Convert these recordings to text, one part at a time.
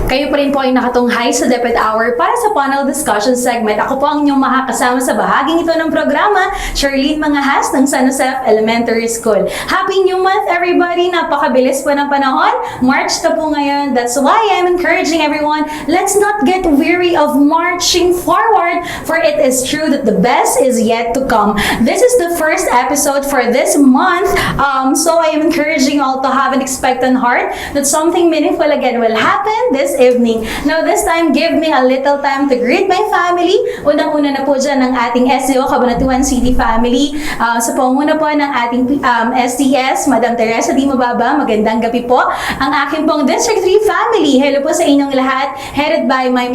Kayo pa rin po ay nakatunghay sa DepEd Hour para sa panel discussion segment. Ako po ang inyong makakasama sa bahaging ito ng programa, Charlene Mangahas ng San Josef Elementary School. Happy New Month, everybody! Napakabilis po ng panahon. March na po ngayon. That's why I'm encouraging everyone, let's not get weary of marching forward, for it is true that the best is yet to come. This is the first episode for this month, so I am encouraging all to have an expectant heart that something meaningful again will happen this evening. Now this time, give me a little time to greet my family. Unang-una na po dyan ng ating SDO, Cabanatuan City family. Sa panguna po ng ating STS, Madam Teresa Di Mababa, magandang gabi po. Ang aking pong District 3 family, hello po sa inyong lahat, headed by my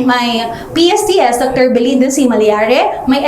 PSTS, Dr. Belinda C. Maliare, my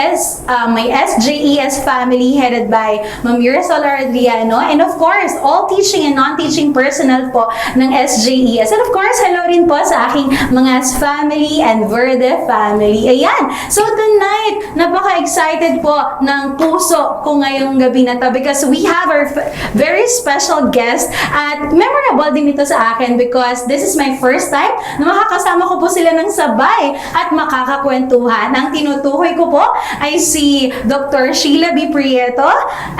SJES family, headed by Ma'am Mirasol Adriano, and of course, all teaching and non-teaching personnel po ng SJES. And of course, hello rin po sa aking mga family and Verde family. Ayan! So tonight, napaka-excited po ng puso ko ngayong gabi na to because we have our very special guest at memorable din ito sa akin because this is my first time na makakasama ko po sila ng sabay at makakakwentuhan. Ang tinutukoy ko po ay si Dr. Shiela B. Prieto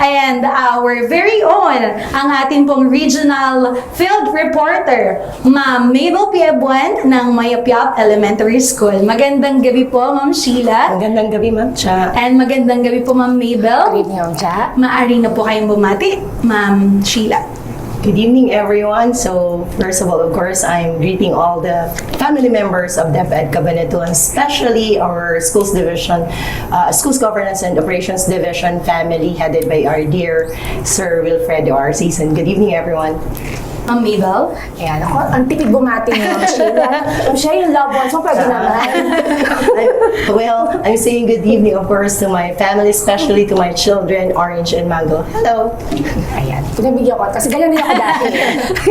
and our very own, ang ating pong regional field reporter, Ma'am Ebuen ng Mayapyap Elementary School. Magandang gabi po, Ma'am Shiela. Magandang gabi, Ma'am Cha. And magandang gabi po, Ma'am Mabel. Good evening, Ma'am Cha. Maari na po kayong bumati, Ma'am Shiela. Good evening, everyone. So, first of all, of course, I'm greeting all the family members of DepEd Cabanatuan, especially our schools division, schools governance and operations division family headed by our dear Sir Wilfredo R. Season. Good evening, everyone. Ma'am Mabel. Ayan, ako, ang tipid bumati ni Ma'am Shiela. Ma'am Shiela, yung love ones mo, pwede naman. Well, I'm saying good evening, of course, to my family, especially to my children, Orange and Mango. Hello. Ayan, pinabigyan ko kasi ganyan din ako dati.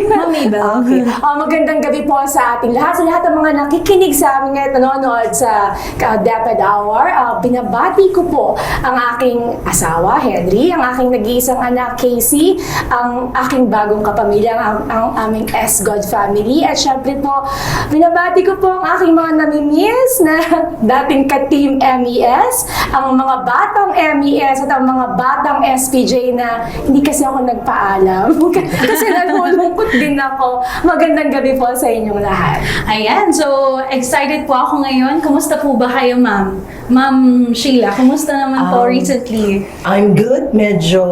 Ma'am Mabel. Okay. Magandang gabi po sa ating lahat. Sa lahat ng mga nakikinig sa amin ngayon, nanonood sa DepEd Hour. Binabati ko po ang aking asawa, Henry, ang aking nag-iisang anak, Casey, ang aking bagong kapamilya, ang aming S-God family. At syempre po, binabati ko po ang aking mga namimiss na dating ka-team MES, ang mga batang MES at ang mga batang SPJ na hindi kasi ako nagpaalam. Kasi nalulungkot din ako. Magandang gabi po sa inyong lahat. Ayan, so excited po ako ngayon. Kumusta po ba kayo, Ma'am? Ma'am Shiela, kumusta naman po recently? I'm good. Medyo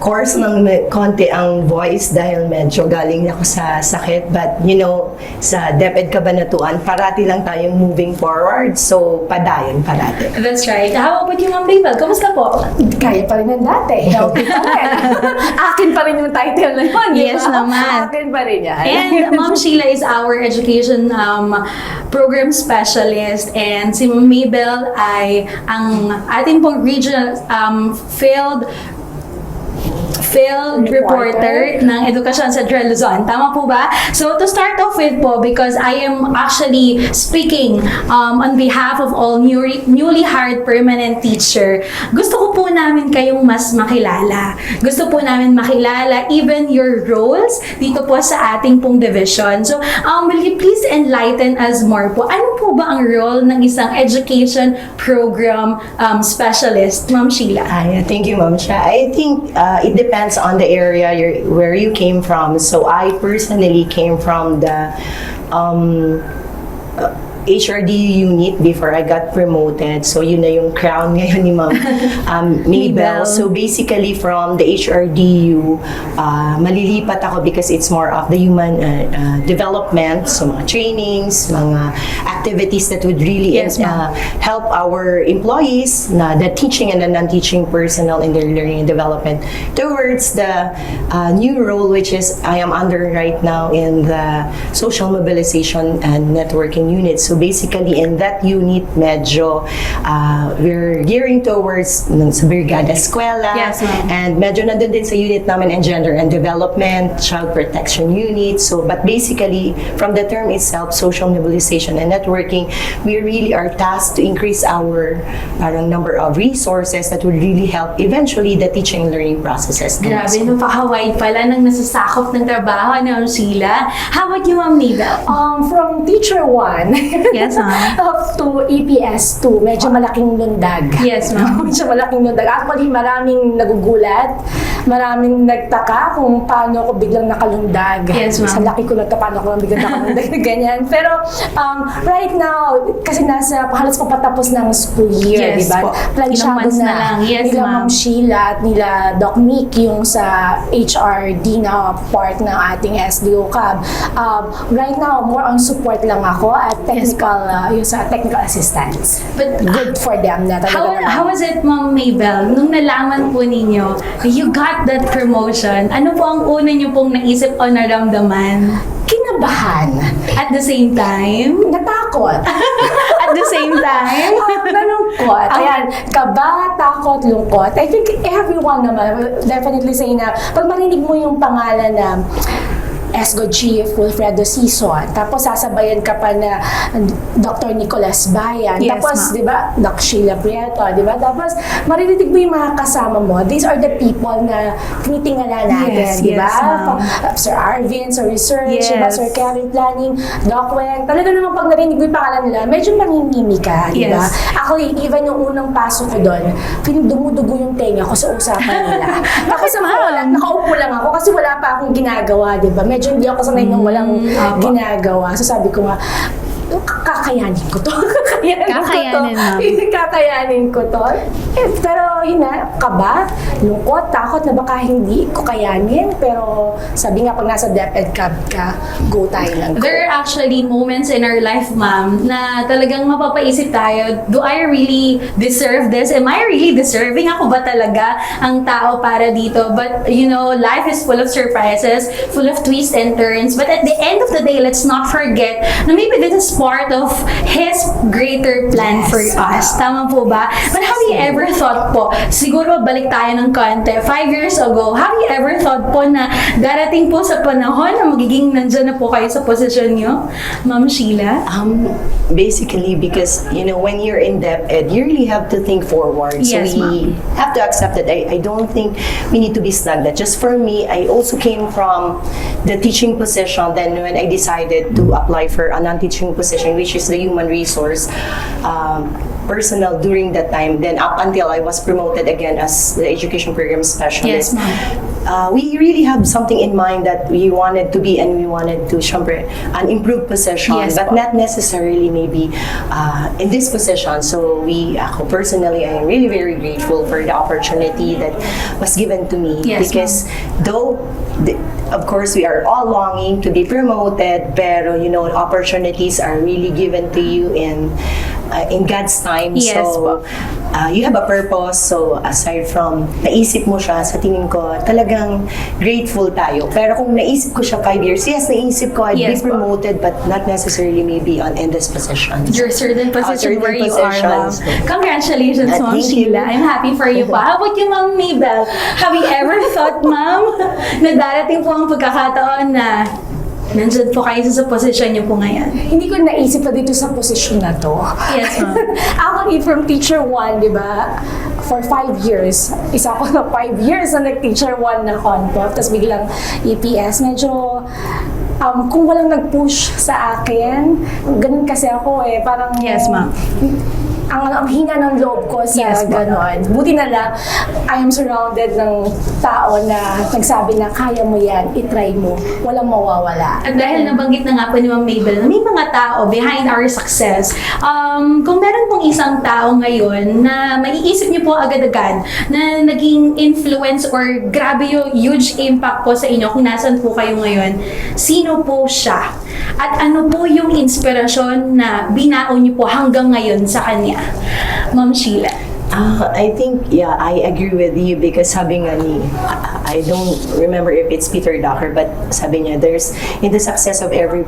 coarse ng konti ang voice dahil medyo galing ako sa sakit. But, you know, sa DepEd Cabanatuan, parati lang tayong moving forward. So, padayon parati. That's right. How about you, Ma'am Mabel? Kumusta po? Kaya pa rin ng dati. Healthy pa rin. Akin pa rin yung title na yun. Yes naman. Akin pa rin yan. And Ma'am Shiela is our education program specialist and si Ma'am Mabel ay ang ating pong regional field reporter ng Edukasyon sa Luzon. Tama po ba? So, to start off with po, because I am actually speaking on behalf of all newly hired permanent teacher, gusto ko po namin kayong mas makilala. Gusto po namin makilala even your roles dito po sa ating pong division. So, will you please enlighten us more po? Ano po ba ang role ng isang education program specialist, Ma'am Shiela? Thank you, Ma'am Cha. I think it depends on the area where you came from. So I personally came from the HRD unit before I got promoted. So yun na yung crown ngayon ni Ma'am Mabel. So basically from the HRDU, malilipat ako because it's more of the human development. So mga trainings, mga activities that would really help our employees, the teaching and the non-teaching personnel in their learning and development towards the new role which is I am under right now in the social mobilization and networking unit. So basically, in that unit, medyo we're gearing towards sa Brigada Eskwela. Yes, ma'am. And medyo nandun din sa unit namin and gender and development, child protection unit. So, but basically, from the term itself, social mobilization and networking, we really are tasked to increase our number of resources that would really help eventually the teaching and learning processes. Grabe, napaka-wide pala ng nasasakop ng trabaho, Ma'am Shiela. How about you, Ma'am Mabel? From teacher 1 Yes, ma'am. up to EPS 2, medyo malaking lundag. Yes, ma'am. Medyo malaking lundag. Actually, maraming nagugulat, maraming nagtaka kung paano ako biglang nakalundag. Yes, ma'am. Sa laki ko na ito, paano ko biglang nakalundag na ganyan. Pero right now, kasi halos papatapos ng school year, Yes di ba? po. Plansyado Ilang months na lang. Yes, nila ma'am. Ma'am Shiela at nila Doc Nick yung sa HRD na part ng ating SDO Cab. Right now, more on support lang ako at technical, yung sa technical assistance. But Good for them na talaga how was it, Ma'am Mabel, nung nalaman po ninyo, you got that promotion, ano po ang una niyo pong naisip o naramdaman? Kinabahan. At the same time? Natakot. At the same time? Nalungkot. Ayan, kaba, takot, lungkot. I think everyone naman will definitely say na pag marinig mo yung pangalan na ESGO Chief Wilfredo Sison, tapos sasabayan ka pa na Dr. Nicolas Bayan, Yes, tapos ma'am. di ba, Doc Sheila Prieto, di ba? Tapos maririnig mo yung mga kasama mo. These are the people na tinitingala natin, Yes, di ba? yes, ma'am. Sir Arvin, sa research, Yes. di ba? Sir Kevin Planning, Doc Weng. Talaga naman pag narinig mo yung pangalan nila, medyo manginimi ka, di ba? Yes. Ako, even yung unang pasok ko doon, feeling dumudugo yung tenga ko sa usapan nila. Kasi nakaupo lang ako kasi wala pa akong ginagawa, di ba? Medyo hindi ako sanay nung walang Apo. ginagawa. So sabi ko nga, kakayanin ko to. Kakayanin, ma'am. Kakayanin ko to. Pero yun na, kaba, lungkot, takot na baka hindi ko kayanin. Pero sabi nga, pag nasa DepEd Cab ka, go tayo lang. Go. There are actually moments in our life, ma'am, na talagang mapapaisip tayo, do I really deserve this? Am I really deserving? Ako ba talaga ang tao para dito? But, you know, life is full of surprises, full of twists and turns. But at the end of the day, let's not forget na maybe this is part of His greater plan for us. Tama po ba? But have you ever thought po, siguro balik tayo ng konti, 5 years ago, have you ever thought po na darating po sa panahon na magiging nandyan na po kayo sa posisyon nyo? Ma'am Sheila? Basically, because when you're in DepEd, you really have to think forward. Yes, so we have to accept that. I don't think we need to be stagnant. Just for me, I also came from the teaching position. Then when I decided to apply for a non-teaching position, which is the human resource personnel during that time, then up until I was promoted again as the education program specialist. Yes, ma'am. We really have something in mind that we wanted to be, and we wanted to, syempre, an improved position, Yes, but po. not necessarily maybe in this position. So ako personally, I am really very grateful for the opportunity that was given to me. Yes, because though, of course, we are all longing to be promoted, pero opportunities are really given to you in God's time. Yes, so you have a purpose. So aside from naisip mo siya, sa tingin ko talagang grateful tayo. Pero kung naisip ko siya 5 years, yes, naisip ko I'd Yes, be promoted, but not necessarily maybe in this position. Your certain position certain where you are, ma'am. positions. Congratulations, Ma'am Thank you. Sheila. I'm happy for you po. How about you, Ma'am Mabel? Have you ever thought, ma'am, na darating po ang pagkakataon na nandyan po kayo sa posisyon niyo po ngayon? Hindi ko naisip na dito sa posisyon na to. Yes, ma'am. Ako, from teacher 1, di ba? For 5 years. Isa ko na 5 years na nag-teacher 1 na content. Tapos biglang EPS. Medyo, kung walang nag-push sa akin, ganun kasi ako eh. Parang, Yes, ma'am. ang hina ng loob ko sa Yes, ma'am. ganon. Buti na lang, I am surrounded ng tao na nagsabi na kaya mo yan, itry mo, walang mawawala. At dahil nabanggit na nga po ni Ma'am Mabel na may mga tao behind our success, kung meron pong isang tao ngayon na maiisip niyo po agad-agad na naging influence or grabe yung huge impact po sa inyo kung nasan po kayo ngayon, sino po siya? At ano po yung inspirasyon na binaon niyo po hanggang ngayon sa kanya? Ma'am Sheila. I think, yeah, I agree with you because sabi nga ni, I don't remember if it's Peter Drucker, but sabi niya, there's, in the success of every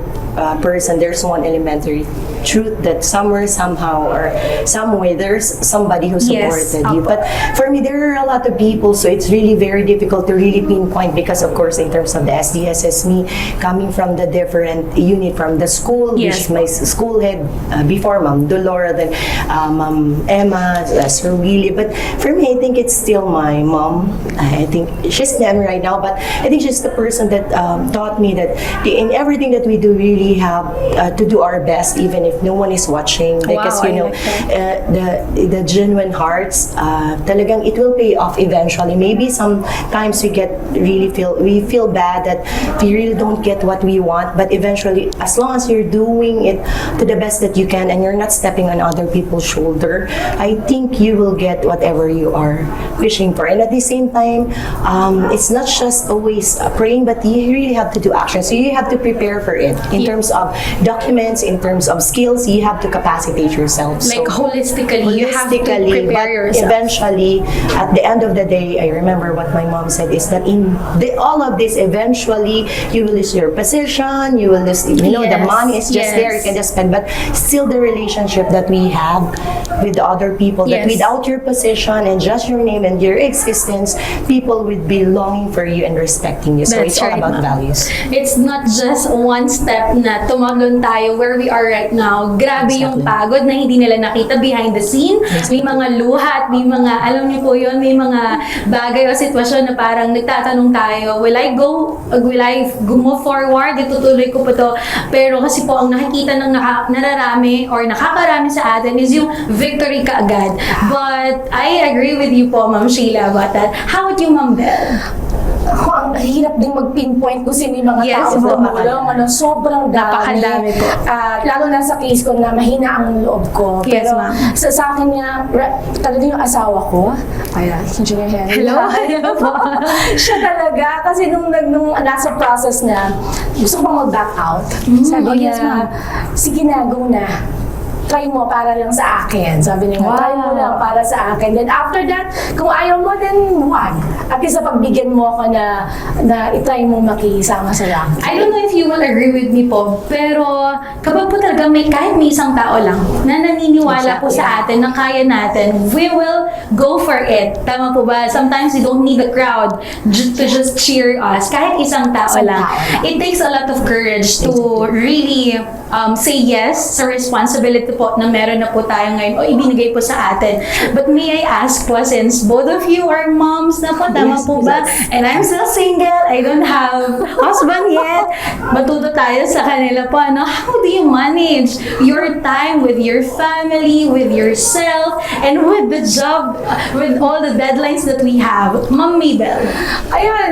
person, there's one elementary truth that somewhere, somehow, or some way, there's somebody who Yes, supported you. apo. But for me, there are a lot of people, so it's really very difficult to really pinpoint because, of course, in terms of the SDSS, me coming from the different unit from the school, Yes, which my school head before, Ma'am Dolora, then Ma'am Emma, Sir So really, but for me, I think it's still my mom. I think she's never right now, but I think she's the person that taught me that in everything that we do, really have to do our best, even if no one is watching. Because Wow, you I know, like the genuine hearts, talagang it will pay off eventually. Maybe sometimes we feel bad that we really don't get what we want, but eventually, as long as you're doing it to the best that you can and you're not stepping on other people's shoulder, I think you will get whatever you are wishing for. And at the same time, it's not just always praying, but you really have to do action. So you have to prepare for it in terms of documents, in terms of skills. You have to capacitate yourself. Like So, holistically, you have to holistically, prepare but yourself. eventually, at the end of the day, I remember what my mom said is that in all of this, eventually, you will lose your position, you will lose, the Yes, money is just there, you yes. can just spend, but still the relationship that we have with the other people, that Yes. without your position and just your name and your existence, people would be longing for you and respecting you. So That's it's all right, about ma'am. values. It's not just one step na tumaglon tayo where we are right now. Grabe yung Exactly. pagod na hindi nila nakita behind the scene. May mga luha at may mga, alam niyo po yun, may mga bagay o sitwasyon na parang nagtatanong tayo, will I move forward? Itutuloy ko pa to. Pero kasi po ang nakikita ng nararami or nakakarami sa atin is yung victory kaagad. But I agree with you po, Ma'am Shiela, about that. How about you, Ma'am Belle? Ako, ang hirap din mag-pinpoint kung sino yung mga Yes, tao po, tumulong. Sobrang dami. Napakadami po. Lalo na sa case ko na mahina ang loob ko. Yes, Pero ma'am. sa akin nga, talaga yung asawa ko, Engineer Henry. Hello? Hello po. Siya talaga. Kasi nung nasa process na, gusto ko bang mag-back out. Sabi oh, niya, yes, ma'am. sige na, go na. Try mo para lang sa akin. Sabi niya, Wow. try mo lang para sa akin. Then after that, kung ayaw mo, then huwag. At least pagbigyan mo ako na itry mo makisama sa lang. I don't know if you will agree with me po, pero kapag po talaga kahit may isang tao lang na naniniwala po sa atin na kaya natin, we will go for it. Tama po ba? Sometimes we don't need the crowd to just cheer us. Kahit isang tao Isang lang. tao lang. It takes a lot of courage to really say yes sa responsibility po na meron na po tayo ngayon o ibinigay po sa atin. But may I ask po, since both of you are moms na po, tama Yes, po ba? yes. And I'm still single, I don't have husband yet. Matuto tayo sa kanila po, ano, how do you manage your time with your family, with yourself, and with the job, with all the deadlines that we have? Ma'am Mabel. Ayun,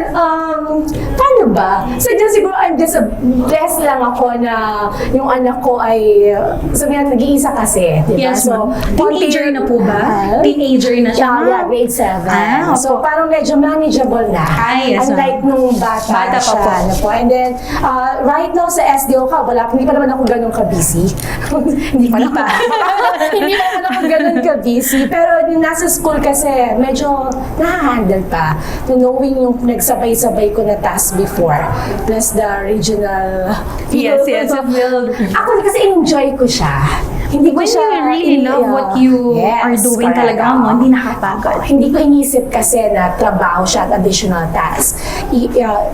paano ba? So, siguro I'm just blessed lang ako na yung anak ko ay, sabihan, nag-iisa kasi. Diba? Yes, ma'am. Teenager konti- na po ba? Ah? Teenager na siya? Yeah, grade 7. Ah, so, parang medyo manageable na. Ay, yes, Unlike nung bata Bata pa siya. po. Ano po. And then, right now sa SDO ka, hindi pa naman ako ganun ka-busy. hindi pa hindi pa naman ako ganun ka-busy. Pero yung nasa school kasi, medyo na-handle pa. To knowing yung nagsabay-sabay ko na task before. Plus the regional... Yes, Josef will. Ako kasi enjoy ko siya. Hindi ko When siya... you really love what you are doing correct. talaga mo, hindi nakapagod. Hindi ko inisip kasi na trabaho siya at additional task.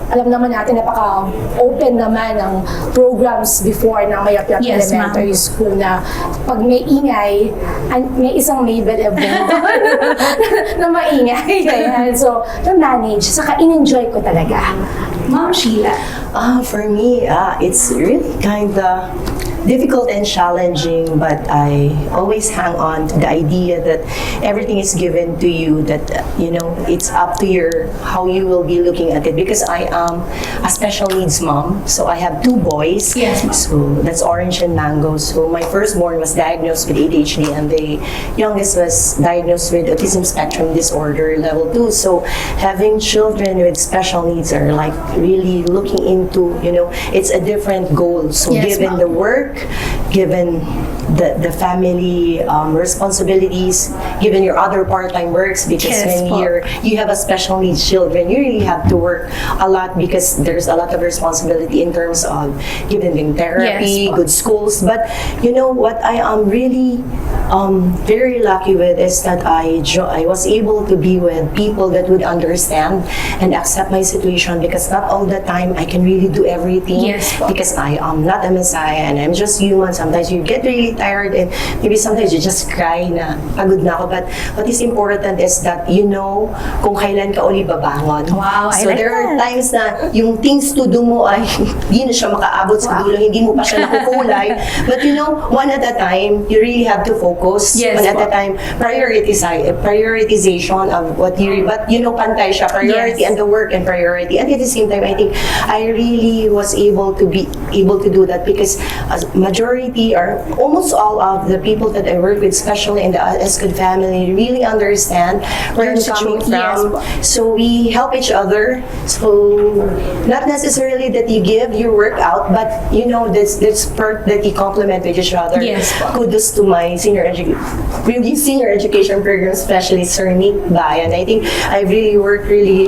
Alam naman natin, napaka-open naman ng programs before ng Mayapyat Yes, ma'am. Elementary School na pag may ingay, may isang Mabel event na maingay. Kaya, so, na-manage. Saka in-enjoy ko talaga. Ma'am Sheila. For me, it's really kind of difficult and challenging, but I always hang on to the idea that everything is given to you, that it's up to how you will be looking at it, because I am a special needs mom. So I have 2 boys. Yes. So that's Orange and Mango. So my firstborn was diagnosed with ADHD and the youngest was diagnosed with autism spectrum disorder level 2. So having children with special needs are like really looking into, it's a different goal. So Yes, given ma'am. the work, given the family responsibilities, given your other part-time works, because Yes, when po. you have a special needs children, you really have to work a lot because there's a lot of responsibility in terms of giving them therapy, Yes, po. good schools. But what I am really very lucky with is that I was able to be with people that would understand and accept my situation, because not all the time I can really do everything, Yes, po. because I am not a messiah and I'm just human. sometimes you get really tired, and maybe sometimes you just cry na pagod na ako. But what is important is that you know kung kailan ka uli babangon. Wow, I so like there are that. times na yung things to do mo ay hindi na siya makaabot sa dulo, hindi mo pa siya nakukulay. But you know, one at a time, you really have to focus. Yes, one at po. a time, prioritization of what you, but you know, pantay siya, priority Yes. and the work and priority. And at the same time, I think I really was able to do that because as majority or almost all of the people that I work with, especially in the Escud family, really understand where I'm coming from. Yes. So we help each other. So not necessarily that you give your work out, but you know this part that you complement with each other. Yes. Kudos to my senior education program specialist, Sir Nick Bayan. I think I really worked really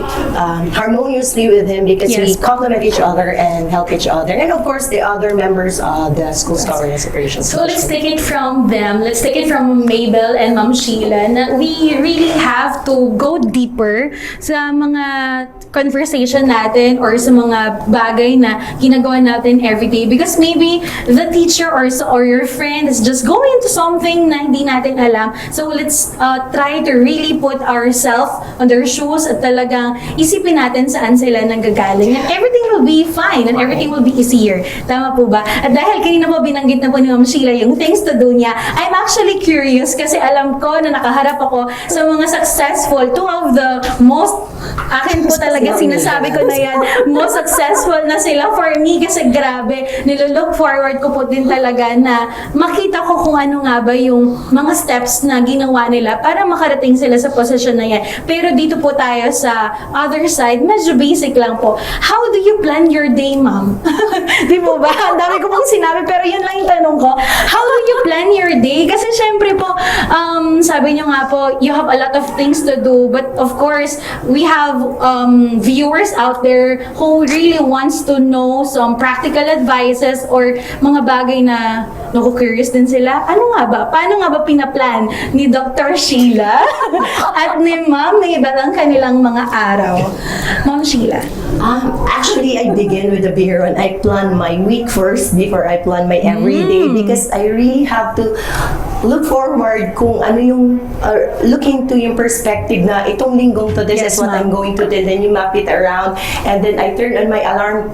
harmoniously with him because Yes. we complement each other and help each other. And of course, the other members of the school governance operations. So let's take it from them. Let's take it from Mabel and Ma'am Shiela na we really have to go deeper sa mga conversation natin or sa mga bagay na ginagawa natin everyday because maybe the teacher or your friend is just going into something na hindi natin alam. So let's try to really put ourselves on their shoes at talagang isipin natin saan sila nanggagaling and everything will be fine and everything will be easier. Tama po ba? At dahil kanina po binanggit na po ni Ma'am Shiela yung things to do niya, I'm actually curious kasi alam ko na nakaharap ako sa mga successful, two of the most akin po talaga sinasabi ko na yan, most successful na sila for me kasi grabe, nilolook forward ko po din talaga na makita ko kung ano nga ba yung mga steps na ginawa nila para makarating sila sa posisyon na yan. Pero dito po tayo sa other side, medyo basic lang po. How do you plan your day, ma'am? Di po ba? Ang dami ko pong sinabi pero yun lang yung tanong ko. How do you plan your day? Kasi syempre po, sabi nyo nga po, you have a lot of things to do but of course, we have viewers out there who really wants to know some practical advices or mga bagay na naku-curious din sila. Ano nga ba? Paano nga ba pinaplan ni Dr. Shiela at ni Ma'am Mabel ang kanilang mga araw? Ma'am Shiela. Actually, I begin with the bigger one. I plan my week first before I plan my everyday because I really have to look forward kung ano yung looking to yung perspective na itong linggong to this Yes, is what ma'am. I'm going to do. Then you map it around and then I turn on my alarm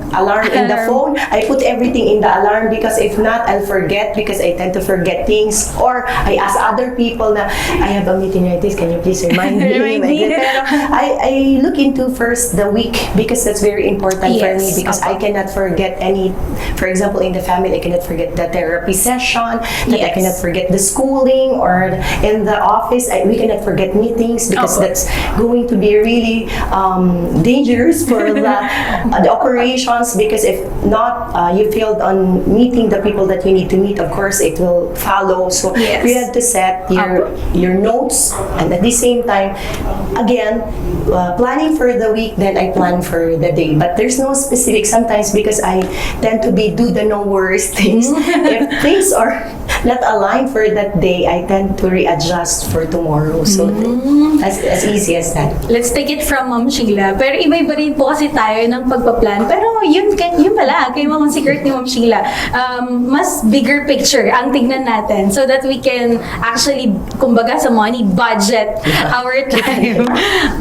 in the phone. I put everything in the alarm because if not, I'll forget because I tend to forget things or I ask other people na I have a meeting like this, can you please remind me? Remind me. Pero I look into first the week because that's very important for me Yes, because I opo. cannot forget any, for example, in the family, I cannot forget the therapy session, that I Yes. cannot forget the schooling or in the office, we cannot forget meetings because Opo. that's going to be really dangerous for the operations because if not, you failed on meeting the people that you need to meet, of course, it will follow. So Yes. you have to set your notes and at the same time, again, planning for the week, then I plan for the day. But there's no specific sometimes because I tend to do the no worries things. If things are not aligned for that day, I tend to readjust for tomorrow. So as easy as that. Let's take it from Ma'am Shiela. Pero iba-iba rin po kasi tayo ng pagpa-plan. Pero yun pala, kay Ma'am secret ni Ma'am Shiela. Mas bigger picture ang tignan natin so that we can actually, kumbaga sa money, budget our time.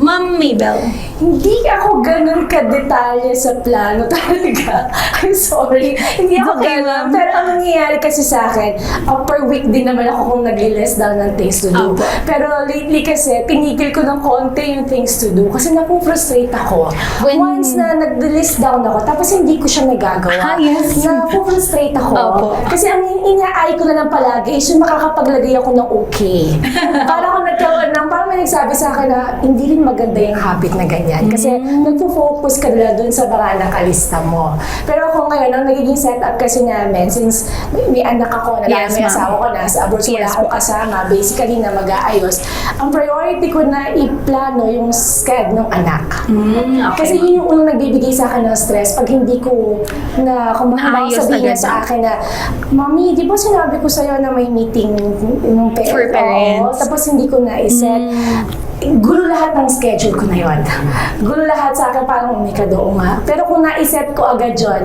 Ma'am Mabel. Hindi ako ganun ka-detalye sa plano talaga. I'm sorry. Hindi ako Okay, ganun. ma'am. Pero ang nangyayari kasi sa akin, per week din naman ako kung nag-list down ng things to do. Opo. Pero lately kasi, tinigil ko ng konti yung things to do kasi napu-frustrate ako. Once na nag-list down ako, tapos hindi ko siya nagagawa. Yes. Napu-frustrate ako. Opo. Kasi ang inaay ko na lang palagi is yung makakapaglagay ako ng okay. Parang ako nagkaroon ng, parang may nagsabi sa akin na hindi rin maganda yung habit na ganyan. Kasi nagpo-focus ka na dun sa mga nakalista mo. Pero ako ngayon, ang nagiging setup kasi namin, since may anak ako, na Yes, may ma'am. asawa ko na, sa abroad wala Yes, akong kasama, basically na mag-aayos, ang priority ko na iplano yung sked ng anak. Okay. Kasi yun yung unang nagbibigay sa akin ng stress pag hindi ko kung Naayos sabihin niya agad sa na. akin na, Mami, di ba sinabi ko sa'yo na may meeting yung For parents. Oo, tapos hindi ko na-iset. gulo lahat ng schedule ko na yun. Gulo lahat sa akin, parang may kadoo nga. Pero kung naiset ko agad yun,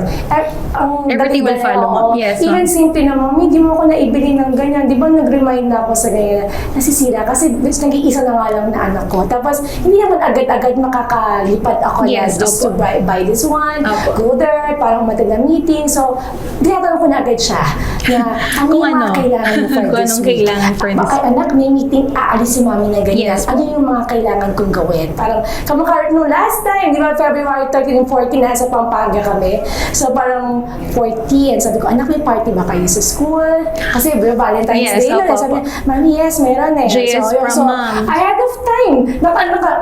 ang Everything will follow up. Yes, even ma'am. simple na, Mami, di mo ako naibili ng ganyan. Di ba nag-remind na ako sa ganyan? Nasisira kasi nag-iisa na nga lang na anak ko. Tapos, hindi naman agad-agad makakalipat ako Yes, na just opo. to buy this one, Opo. go there, parang matanda meeting. So, tinatanong ko na agad siya na ano Kung yung mga ano. kailangan mo for Kung this anong week. kailangan for this Baka anak, may meeting, aalis si mami na ganyan. Yes. Ano yung mga kailangan kong gawin? Parang, kamukha no last time, di ba, February 13 and 14, nasa Pampanga kami. So, parang 14, sabi ko, anak, may party ba kayo sa school? Kasi, Valentine's Yes, Day na. opo, Sabi opo. niya, Mami, yes, meron eh. JS yun. from mom. Ahead of time,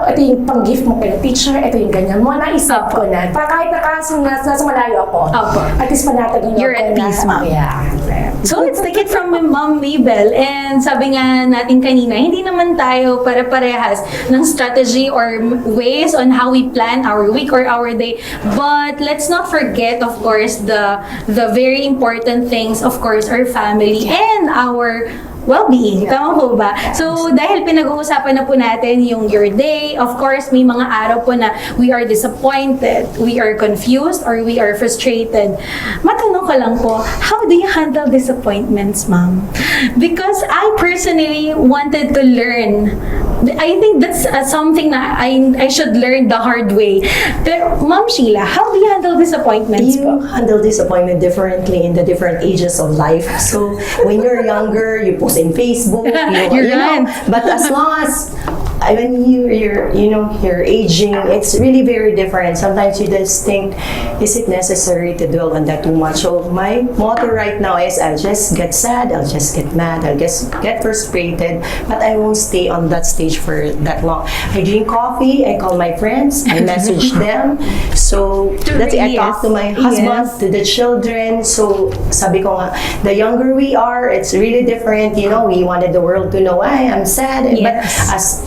ito yung pang-gift mo kay teacher, ito yung ganyan mo, naisip ko na. Para kahit nasa malayo ako, Opo. at least panatagan You're at peace, ma'am. Yeah. So, let's take it from Ma'am Mabel. And sabi nga natin kanina, hindi naman tayo pare-parehas ng strategy or ways on how we plan our week or our day. But let's not forget, of course, the very important things, of course, our family and our well-being. Tama po ba? So, dahil pinag-uusapan na po natin yung your day, of course, may mga araw po na we are disappointed, we are confused, or we are frustrated. Matanong ko lang po, how do you handle disappointments, ma'am? Because I personally wanted to learn. I think that's something na I should learn the hard way. Pero, Ma'am Shiela, how do you handle disappointments po? You handle disappointment differently in the different ages of life. So when you're younger, you post in Facebook, You're right. but as long as when you're aging, it's really very different. Sometimes you just think, is it necessary to dwell on that too much? So my motto right now is I'll just get sad, I'll just get mad, I'll just get frustrated, but I won't stay on that stage for that long. I drink coffee, I call my friends, I message them. So that's it. I talk to my husband, Yes. to the children. So sabi ko nga, the younger we are, it's really different. We wanted the world to know, I'm sad. Yes.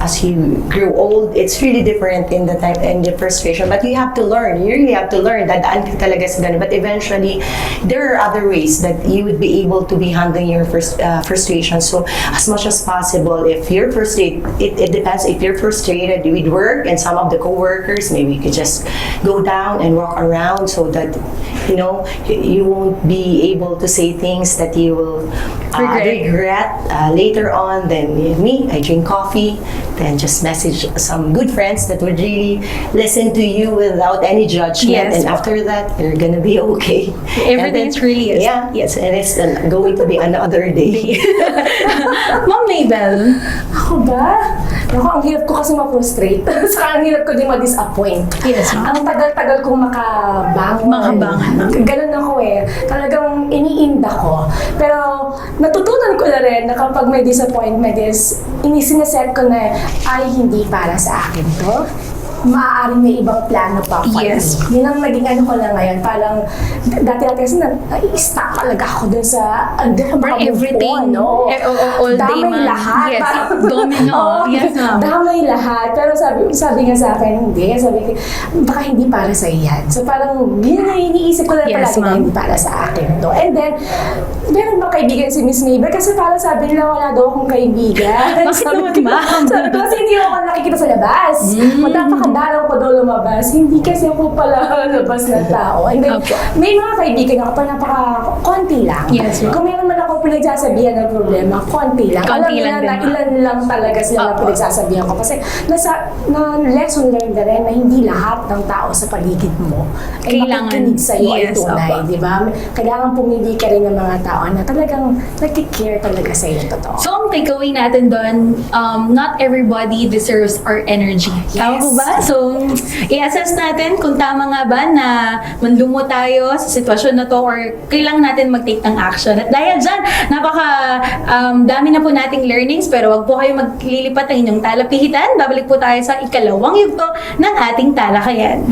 But as you grow old, it's really different in the time and the frustration. But you have to learn. You really have to learn that daan ka talaga sa ganun. But eventually, there are other ways that you would be able to be handling your frustration. So as much as possible, if you're frustrated, it depends. If you're frustrated with work and some of the co-workers, maybe you could just go down and walk around so that you won't be able to say things that you will regret later on. Then me, I drink coffee, then just message some good friends that would really listen to you without any judgment. Yes. And after that, you're gonna be okay. Everything's really is. Yeah, yes, and it's going to be another day. Ma'am Mabel, Ako ba? Naku, ang hirap ko kasi ma-frustrate. Saka ang hirap ko din ma-disappoint. Yes, ma'am. Ang tagal-tagal kong makabangon. Makabangon. Ganun ako eh. Talagang iniinda ko. Pero natutunan ko na rin na kapag may disappointment is, inisineset ko na ay hindi para sa akin to. Maaaring may ibang plano pa for Yes. me. Yun ang naging ano ko lang ngayon. Parang dati-dati kasi stuck talaga ako dun sa for everything, no? all day, Damay ma'am. lahat. Yes, Parang- domino. Oo, Yes, ma'am. damay lahat. Pero sabi nga sa akin, hindi. Sabi ko, baka hindi para sa yan. So parang, yun na iniisip ko na Yes, palagi na ma'am. hindi para sa akin to. And then, meron ba kaibigan si Miss Mabel? Kasi parang sabi nila, wala daw akong kaibigan. Bakit Sabi naman, ko- ma'am? Sabi ko, kasi hindi ako nakikita sa labas. Napakadalaw ko daw lumabas. Hindi kasi ako pala labas na tao. And then, Opo. may mga kaibigan ako, pero napaka-konti lang. Yes, ma'am. Kung meron man ako pinagsasabihan ng problema, konti lang. Konti Alam nila lang na din, ma'am. ilan lang talaga sila na Opo. pinagsasabihan ko. Kasi na lesson learned na rin na hindi lahat ng tao sa paligid mo ay Kailangan- makikinig sa'yo ay yes, tunay. opo. Di ba? Kailangan pumili ka rin ng mga tao na talagang nag-care talaga sa'yo. Totoo. So, ang takeaway natin doon, not everybody deserves our energy. Tama Yes. po ba? So, i-assess natin kung tama nga ba na manlumo tayo sa sitwasyon na to or kailangan natin mag-take ng action. At dahil dyan, dami na po nating learnings pero wag po kayo maglilipat ng inyong talapihitan. Babalik po tayo sa ikalawang yugto ng ating talakayan.